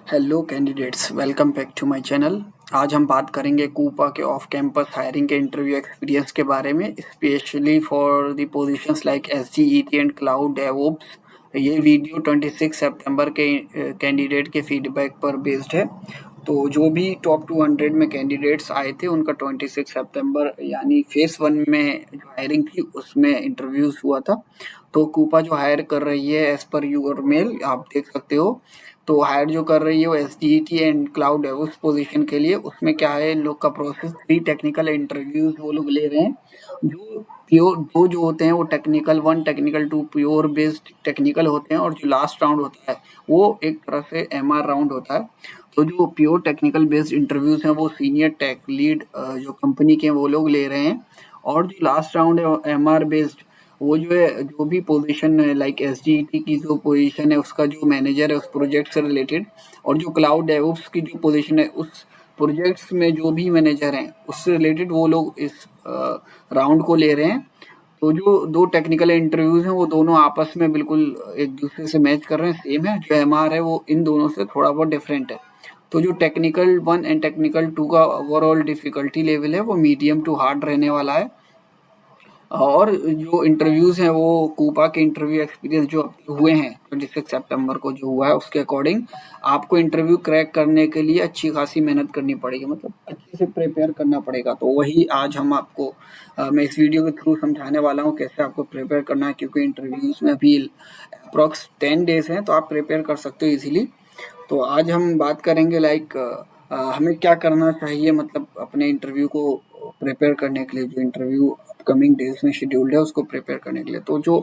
Hello candidates, welcome back to my channel. आज हम बात करेंगे कूपा के ऑफ कैंपस हायरिंग के इंटरव्यू एक्सपीरियंस के बारे में, specially for the positions like SGET and cloud DevOps. ये वीडियो 26 सितंबर के कैंडिडेट के फीडबैक पर बेस्ड है। तो जो भी टॉप 200 में कैंडिडेट्स आए थे उनका 26 सितंबर यानी फेस 1 में जो हायरिंग थी उसमें इंटरव्यूज हुआ था। तो कूपा जो हायर कर रही है एज पर यूर मेल आप देख सकते हो। तो हायर जो कर रही है वो एसडीटी एंड क्लाउड उस पोजीशन के लिए। उसमें क्या है, इन लोग का प्रोसेस 3 टेक्निकल इंटरव्यूज वो लोग ले रहे हैं। जो प्योर दो जो होते हैं वो technical 1 technical 2 pure based technical होते हैं, और जो लास्ट राउंड होता है वो एक तरह से एमआर राउंड होता है। तो जो प्योर टेक्निकल बेस्ड इंटरव्यूज हैं वो सीनियर टेक लीड जो कंपनी के वो लोग ले रहे हैं, और जो लास्ट राउंड है एमआर बेस्ड, वो जो है जो भी पोजीशन है लाइक एसडीटी की जो पोजीशन है उसका जो मैनेजर है उस प्रोजेक्ट से रिलेटेड, और जो क्लाउड डेवऑप्स की जो पोजीशन है उस प्रोजेक्ट्स में जो भी मैनेजर हैं उससे रिलेटेड वो लोग इस राउंड को ले रहे हैं। तो जो दो टेक्निकल इंटरव्यूज हैं वो दोनों आपस में बिल्कुल एक दूसरे से मैच कर रहे हैं, सेम है। जो एमआर है वो इन दोनों से थोड़ा बहुत डिफरेंट है। तो जो टेक्निकल 1 एंड टेक्निकल 2 का ओवरऑल डिफिकल्टी लेवल है वो मीडियम टू हार्ड रहने वाला है। और जो इंटरव्यूज हैं वो कूपा के इंटरव्यू एक्सपीरियंस जो हुए हैं 26 सितंबर को जो हुआ है उसके अकॉर्डिंग आपको इंटरव्यू क्रैक करने के लिए अच्छी खासी मेहनत करनी पड़ेगी, मतलब अच्छे से प्रिपेयर करना पड़ेगा। तो वही आज हम आपको मैं इस वीडियो के थ्रू समझाने वाला हूँ कैसे आपको प्रिपेयर करना है, क्योंकि इंटरव्यूज में अभी अप्रॉक्स 10 डेज हैं तो आप प्रिपेयर कर सकते हो इजीली। तो आज हम बात करेंगे लाइक हमें क्या करना चाहिए, मतलब अपने इंटरव्यू को प्रिपेयर करने के लिए, जो इंटरव्यू अपकमिंग डेज में शेड्यूल्ड है उसको प्रिपेयर करने के लिए। तो जो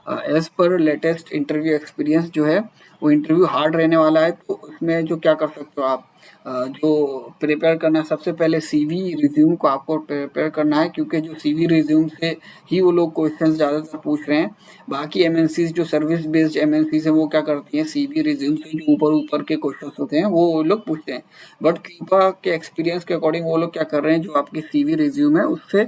as per latest interview experience जो है वो इंटरव्यू हार्ड रहने वाला है। तो उसमें जो क्या कर सकते हो आप, जो प्रिपेयर करना है सबसे पहले सीवी रिज्यूम को आपको प्रिपेयर करना है, क्योंकि जो सीवी रिज्यूम से ही वो लोग क्वेश्चंस ज़्यादातर पूछ रहे हैं। बाकी एमएनसीज जो सर्विस बेस्ड एमएनसीज हैं वो क्या करती हैं, सीवी रिज्यूम से जो ऊपर ऊपर के क्वेश्चंस होते हैं वो लोग पूछते हैं। बट क्यूपा के एक्सपीरियंस के अकॉर्डिंग वो लोग क्या कर रहे हैं, जो आपकी सीवी रिज्यूम है उससे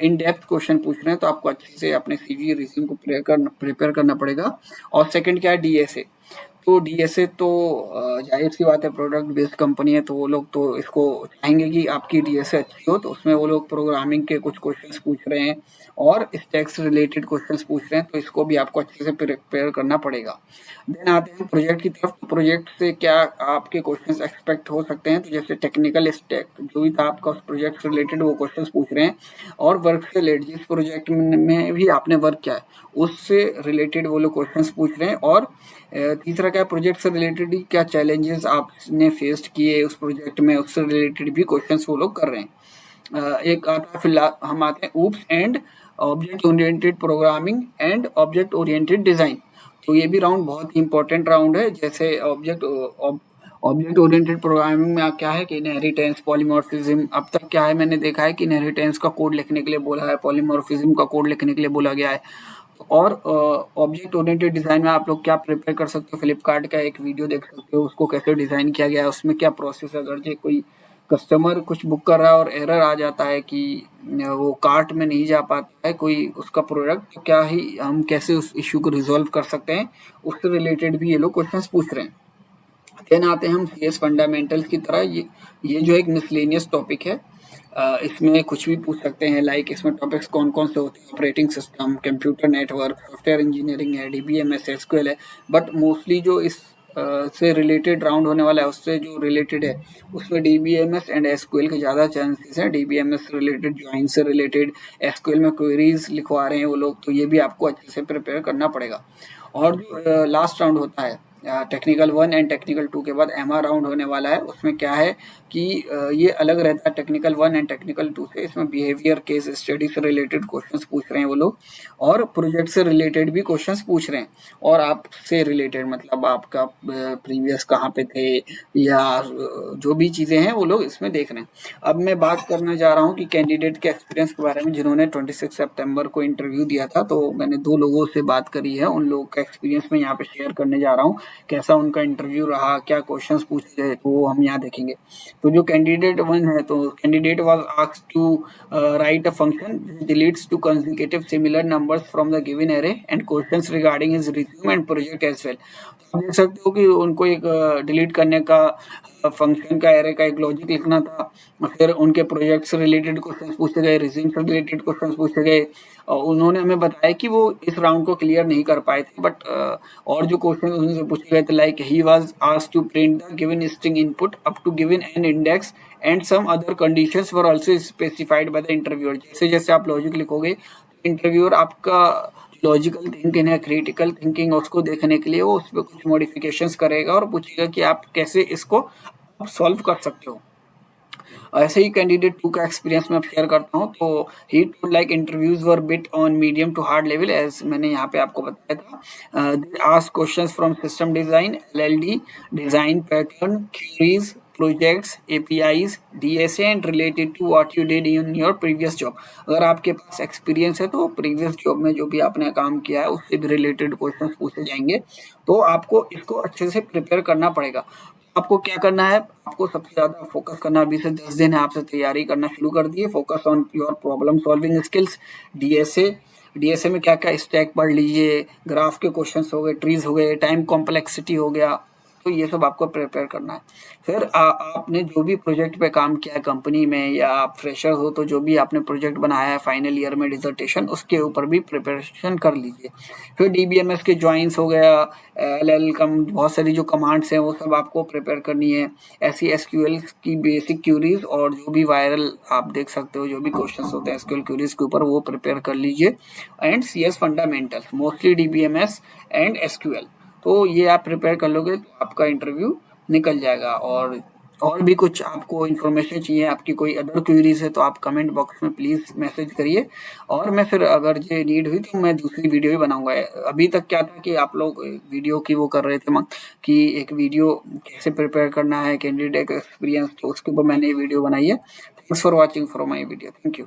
इन डेप्थ क्वेश्चन पूछ रहे हैं। तो आपको अच्छे से अपने सीवी रिज्यूम को प्रिपेयर करना पड़ेगा। और सेकंड क्या है, डीएसए। तो डीएसए तो जाहिर सी बात है, प्रोडक्ट बेस्ड कंपनी है तो वो लोग तो इसको चाहेंगे कि आपकी डीएसए अच्छी हो। तो उसमें वो लोग प्रोग्रामिंग के कुछ क्वेश्चंस पूछ रहे हैं और स्टैक्स रिलेटेड क्वेश्चंस पूछ रहे हैं, तो इसको भी आपको अच्छे से प्रिपेयर करना पड़ेगा। देन आते हैं प्रोजेक्ट की तरफ। प्रोजेक्ट से क्या आपके क्वेश्चंस एक्सपेक्ट हो सकते हैं, तो जैसे टेक्निकल स्टैक जो भी था आपका उस प्रोजेक्ट से रिलेटेड वो क्वेश्चंस पूछ रहे हैं, और वर्क से रिलेटेड जिस प्रोजेक्ट में भी आपने वर्क किया है उससे रिलेटेड वो लोग क्वेश्चंस पूछ रहे हैं। और तीसरा क्या, प्रोजेक्ट से रिलेटेड ही क्या चैलेंजेस आपने फेस्ड किए उस प्रोजेक्ट में, उससे रिलेटेड भी क्वेश्चंस वो लोग कर रहे हैं। एक आता है, फिलहाल हम आते हैं oops and object oriented programming and object oriented design. तो ये भी राउंड बहुत ही इंपॉर्टेंट राउंड है। जैसे ऑब्जेक्ट ओरिएंटेड प्रोग्रामिंग में क्या है कि इनहेरिटेंस, पॉलीमॉर्फिज्म। अब तक क्या है, मैंने देखा है कि इनहेरिटेंस का कोड लिखने के लिए बोला है, पॉलीमॉर्फिज्म का कोड लिखने के लिए बोला गया है। और ऑब्जेक्ट ओरिएंटेड डिजाइन में आप लोग क्या प्रिपेयर कर सकते हो, फ्लिपकार्ट का एक वीडियो देख सकते हो उसको कैसे डिजाइन किया गया है, उसमें क्या प्रोसेस है। अगर जो कोई कस्टमर कुछ बुक कर रहा है और एरर आ जाता है कि वो कार्ट में नहीं जा पाता है कोई उसका प्रोडक्ट, तो क्या ही हम कैसे उस इश्यू को रिजॉल्व कर सकते हैं, उससे रिलेटेड भी ये लोग क्वेश्चंस पूछ रहे हैं। देन आते हैं हम सीएस फंडामेंटल्स की तरह। ये जो एक मिसलेनियस टॉपिक है, इसमें कुछ भी पूछ सकते हैं। लाइक इसमें टॉपिक्स कौन कौन से होते हैं, operating system, computer network, software engineering है, डीबीएमएस, एसक्यूएल है। बट मोस्टली जो इस से रिलेटेड राउंड होने वाला है उससे जो रिलेटेड है उसमें डीबीएमएस एंड एसक्यूएल के ज़्यादा चांसेस हैं। डीबीएमएस से रिलेटेड, ज्वाइन से रिलेटेड, एसक्यूएल में क्वेरीज लिखवा रहे हैं वो लोग, तो ये भी आपको अच्छे से प्रिपेयर करना पड़ेगा। और जो लास्ट राउंड होता है टेक्निकल 1 एंड टेक्निकल 2 के बाद एमआर राउंड होने वाला है, उसमें क्या है कि ये अलग रहता है टेक्निकल 1 एंड टेक्निकल 2 से। इसमें बिहेवियर, केस स्टडी से रिलेटेड क्वेश्चंस पूछ रहे हैं वो लोग, और प्रोजेक्ट से रिलेटेड भी क्वेश्चंस पूछ रहे हैं, और आपसे रिलेटेड मतलब आपका प्रीवियस कहाँ पे थे या जो भी चीज़ें हैं वो लोग इसमें देख रहे हैं। अब मैं बात करने जा रहा हूँ कि कैंडिडेट के एक्सपीरियंस के बारे में जिन्होंने 26 सितंबर को इंटरव्यू दिया था। तो मैंने 2 लोगों से बात करी है, उन लोगों का एक्सपीरियंस मैं यहाँ पे शेयर करने जा रहा हूँ। कैसा उनका इंटरव्यू रहा, क्या क्वेश्चंस पूछे गए, तो वो हम यहाँ देखेंगे। तो जो कैंडिडेट 1 है, तो candidate was asked to write a function deletes two consecutive similar numbers from the given array and questions regarding his resume and project as well. आप देख सकते हो कि उनको एक डिलीट करने का फंक्शन का एरे का एक लॉजिक लिखना था। फिर उनके प्रोजेक्ट से रिलेटेड क्वेश्चन पूछे गए, रिज्यूम से रिलेटेड क्वेश्चन पूछे गए। और उन्होंने हमें बताया कि वो इस राउंड को क्लियर नहीं कर पाए थे, बट और जो क्वेश्चन उनसे पूछे गए थे, like he was asked to print the given string input up to given an index and some other conditions were also specified by the interviewer. जैसे जैसे आप लॉजिक लिखोगे, इंटरव्यूअर आपका लॉजिकल थिंकिंग है, क्रिटिकल थिंकिंग, उसको देखने के लिए वो उस पर कुछ मॉडिफिकेशंस करेगा और पूछेगा कि आप कैसे इसको सॉल्व कर सकते हो। ऐसे ही कैंडिडेट 2 का एक्सपीरियंस मैं शेयर करता हूँ। तो he told like interviews were bit on medium to hard level, as मैंने यहाँ पे आपको बताया था। They ask questions from system design, LLD design pattern, queries, projects, APIs, DSA and related to what you did in your previous job. अगर आपके पास experience है तो प्रीवियस जॉब में जो भी आपने काम किया है उससे भी रिलेटेड क्वेश्चंस पूछे जाएंगे। तो आपको इसको अच्छे से प्रिपेयर करना पड़ेगा। आपको क्या करना है, आपको सबसे ज्यादा फोकस करना, अभी से 10 दिन है आपसे तैयारी करना शुरू कर दिए। Focus on your problem solving skills, DSA. DSA में क्या क्या स्टैक पढ़ लीजिए, ग्राफ के क्वेश्चंस हो गए, ट्रीज हो गए, टाइम कॉम्प्लेक्सिटी हो गया, तो ये सब आपको प्रिपेयर करना है। फिर आपने जो भी प्रोजेक्ट पे काम किया है कंपनी में, या आप फ्रेशर हो तो जो भी आपने प्रोजेक्ट बनाया है फाइनल ईयर में डिसर्टेशन, उसके ऊपर भी प्रिपरेशन कर लीजिए। फिर डीबीएमएस के ज्वाइंस हो गया, एल कम, बहुत सारी जो कमांड्स हैं वो सब आपको प्रिपेयर करनी है। ऐसी एसक्यूएल की बेसिक क्यूरीज और जो भी वायरल आप देख सकते हो जो भी क्वेश्चंस होते हैं एसक्यूएल क्यूरीज के ऊपर, वो प्रिपेयर कर लीजिए। And CS fundamentals, mostly DBMS and SQL, तो ये आप प्रिपेयर कर लोगे तो आपका इंटरव्यू निकल जाएगा। और भी कुछ आपको इन्फॉर्मेशन चाहिए, आपकी कोई अदर क्वेरीज है तो आप कमेंट बॉक्स में प्लीज मैसेज करिए, और मैं फिर अगर ये नीड हुई तो मैं दूसरी वीडियो भी बनाऊंगा। अभी तक क्या था कि आप लोग वीडियो की वो कर रहे थे कि एक वीडियो कैसे प्रिपेयर करना है कैंडिडेट एक्सपीरियंस, तो उसके ऊपर मैंने ये वीडियो बनाई है। Thanks for watching for my video, thank you.